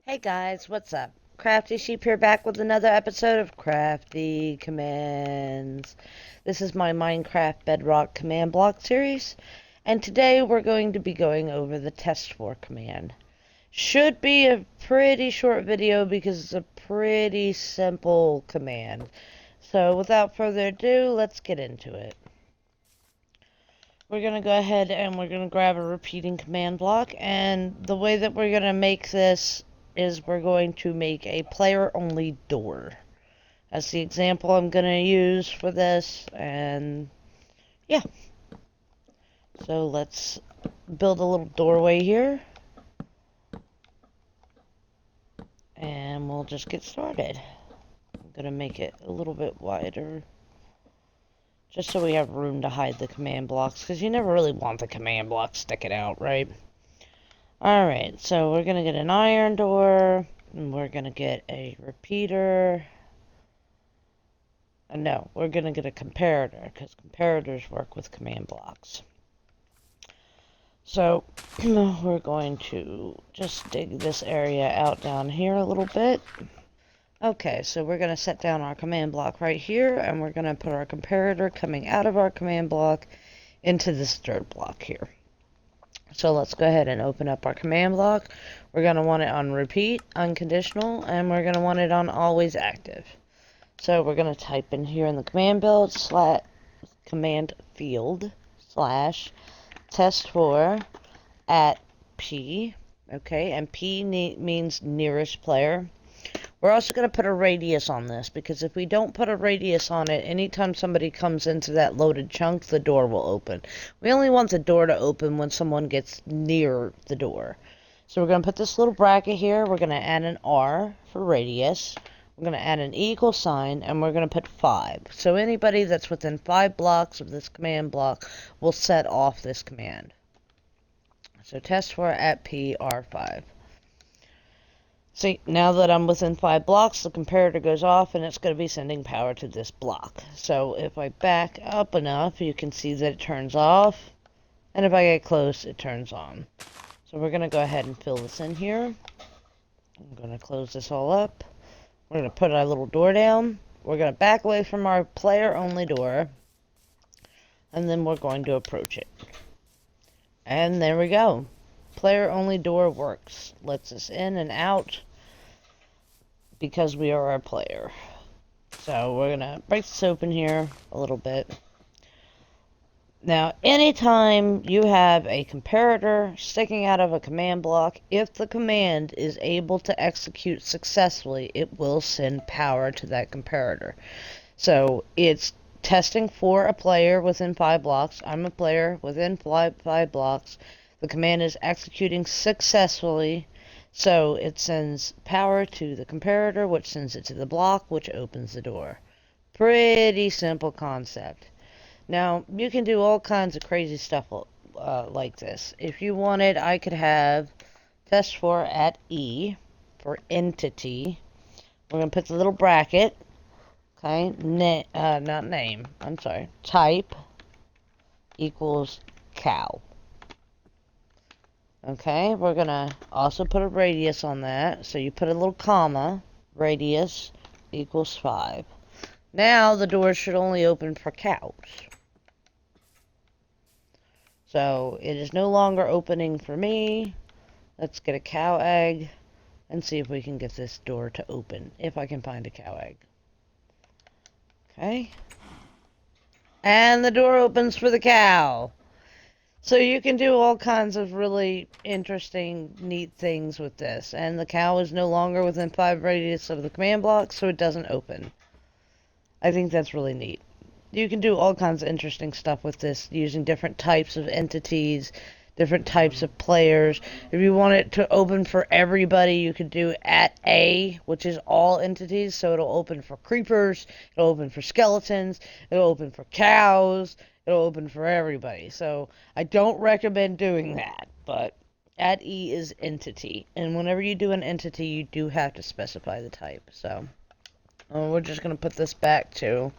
Hey guys, what's up? Crafty Sheep here, back with another episode of Crafty Commands. This is my Minecraft Bedrock command block series, and today we're going to be going over the testfor command. Should be a pretty short video because it's a pretty simple command. So without further ado, let's get into it. We're going to go ahead and we're going to grab a repeating command block, and the way that we're going to make this is we're going to make a player-only door. That's the example I'm going to use for this, and yeah. So let's build a little doorway here, and we'll just get started. I'm going to make it a little bit wider, just so we have room to hide the command blocks, because you never really want the command blocks sticking out, right? Alright, so we're going to get an iron door, and we're going to get a repeater. No, we're going to get a comparator, because comparators work with command blocks. So, we're going to just dig this area out down here a little bit. Okay, so we're going to set down our command block right here, and we're going to put our comparator coming out of our command block into this third block here. So let's go ahead and open up our command block. We're going to want it on repeat, unconditional, and we're going to want it on always active. So we're going to type in here in the command field slash testfor at P, okay, and P means nearest player. We're also going to put a radius on this, because if we don't put a radius on it, anytime somebody comes into that loaded chunk, the door will open. We only want the door to open when someone gets near the door. So we're going to put this little bracket here. We're going to add an R for radius. We're going to add an equal sign, and we're going to put 5. So anybody that's within 5 blocks of this command block will set off this command. So testfor at P R5. See, now that I'm within 5 blocks, the comparator goes off, and it's going to be sending power to this block. So if I back up enough, you can see that it turns off, and if I get close, it turns on. So we're going to go ahead and fill this in here. I'm going to close this all up. We're going to put our little door down. We're going to back away from our player-only door, and then we're going to approach it. And there we go. Player-only door works. Lets us in and out, because we are our player. So we're going to break this open here a little bit. Now, anytime you have a comparator sticking out of a command block, if the command is able to execute successfully, it will send power to that comparator. So it's testing for a player within 5 blocks. I'm a player within 5 blocks. The command is executing successfully. So it sends power to the comparator, which sends it to the block, which opens the door. Pretty simple concept. Now, you can do all kinds of crazy stuff like this. If you wanted, I could have testfor at E for entity. We're going to put the little bracket. Okay, not name. I'm sorry. Type equals cow. Okay, we're going to also put a radius on that. So you put a little comma, radius equals 5. Now the door should only open for cows. So it is no longer opening for me. Let's get a cow egg and see if we can get this door to open, if I can find a cow egg. Okay. And the door opens for the cow. So you can do all kinds of really interesting, neat things with this. And the cow is no longer within 5 radius of the command block, so it doesn't open. I think that's really neat. You can do all kinds of interesting stuff with this, using different types of entities, different types of players. If you want it to open for everybody, you could do at A, which is all entities, so it'll open for creepers, it'll open for skeletons, it'll open for cows, it'll open for everybody. So I don't recommend doing that, but at E is entity, and whenever you do an entity, you do have to specify the type. So we're just going to put this back to...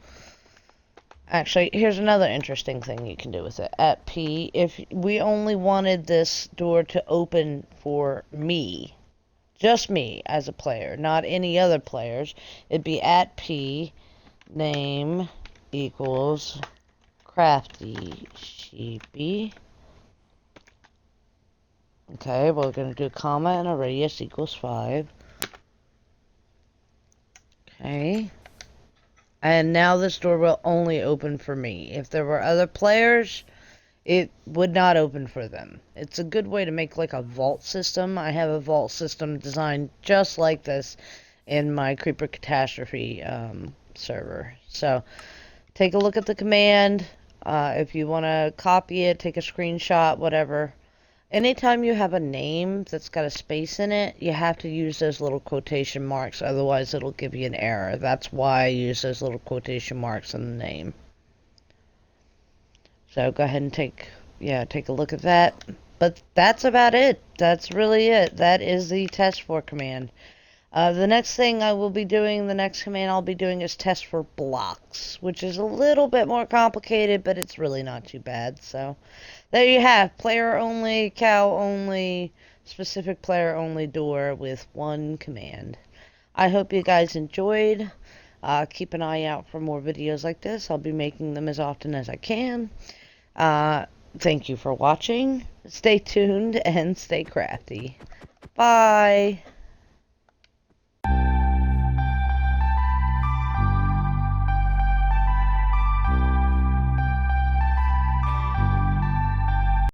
Actually, here's another interesting thing you can do with it. At P, if we only wanted this door to open for me, just me as a player, not any other players. It'd be at P name equals Crafty Sheepy. Okay, we're going to do a comma and a radius equals 5. Okay. And now this door will only open for me. If there were other players, it would not open for them. It's a good way to make like a vault system. I have a vault system designed just like this in my Creeper Catastrophe server. So take a look at the command. If you want to copy it, take a screenshot, whatever. Anytime you have a name that's got a space in it, you have to use those little quotation marks, otherwise it'll give you an error. That's why I use those little quotation marks in the name. So go ahead and take a look at that. But that's about it. That's really it. That is the testfor command. The next thing I will be doing, the next command I'll be doing is testfor blocks, which is a little bit more complicated, but it's really not too bad. So there you have, player only, cow only, specific player only door with one command. I hope you guys enjoyed. Keep an eye out for more videos like this. I'll be making them as often as I can. Thank you for watching. Stay tuned and stay crafty. Bye.